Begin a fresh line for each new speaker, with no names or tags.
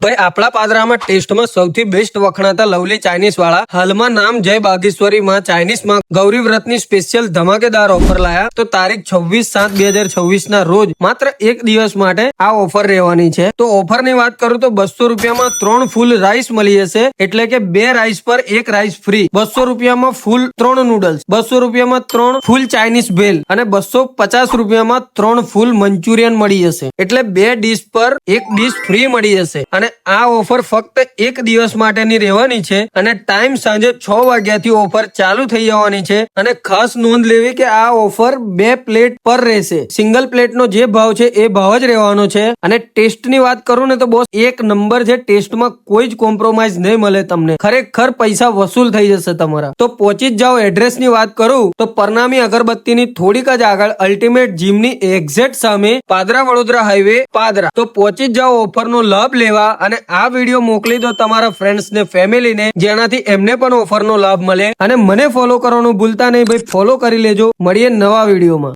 ભાઈ આપણા પાદરામાં ટેસ્ટમાં સૌથી બેસ્ટ વખણાતા લવલી ચાઇનીઝ વાળા હાલમાં નામ જય બાગેશ્વરીમાં ચાઇનીઝમાં ગૌરી વ્રતની સ્પેશિયલ ધમાકેદાર ઓફર લાયા. તો તારીખ 26/7/2024 ના રોજ માત્ર એક દિવસ માટે આ ઓફર રહેવાની છે. તો ઓફરની વાત કરું તો 200 રૂપિયામાં 3 ફૂલ રાઈસ મળી જશે, એટલે કે 2 રાઈસ પર 1 રાઈસ ફ્રી. 200 રૂપિયામાં ફૂલ 3 નૂડલ્સ, 200 રૂપિયામાં 3 ફૂલ ચાઇનીઝ ભેલ અને 250 રૂપિયામાં 3 ફૂલ મંચુરિયન મળી જશે. એટલે 2 ડીશ પર 1 ડીશ ફ્રી મળી જશે. અને આ ઓફર ફક્ત એક દિવસ માટેની રહેવાની છે અને ટાઈમ સાંજે 6 વાગ્યાથી ઓફર ચાલુ થઈ જવાની છે. અને ખાસ નોંધ લેવી કે આ ઓફર 2 પ્લેટ પર રહેશે. સિંગલ પ્લેટનો જે ભાવ છે એ ભાવ જ રહેવાનો છે. અને ટેસ્ટની વાત કરું ને તો બોસ એક નંબર છે. ટેસ્ટમાં કોઈ જ કોમ્પ્રોમાઇઝ નહીં મળે તમને. ખરેખર પૈસા વસૂલ થઈ જશે તમારા. તો પહોંચી જ જાઓ. એડ્રેસની વાત કરું તો પરનામી અગરબત્તીની થોડીક જ આગળ અલ્ટિમેટ જીમની એક્ઝેક્ટ સામે પાદરા વડોદરા હાઈવે પાદરા. તો પહોંચી જ જાઓ ઓફરનો લાભ લેવા. અને આ વિડીયો મોકલી દો તમારા ફ્રેન્ડ્સ ને, ફેમિલીને, જેનાથી એમને પણ ઓફરનો લાભ મળે. અને મને ફોલો કરવાનું ભૂલતા નહીં ભાઈ, ફોલો કરી લેજો. મળીએ નવા વિડીયોમાં.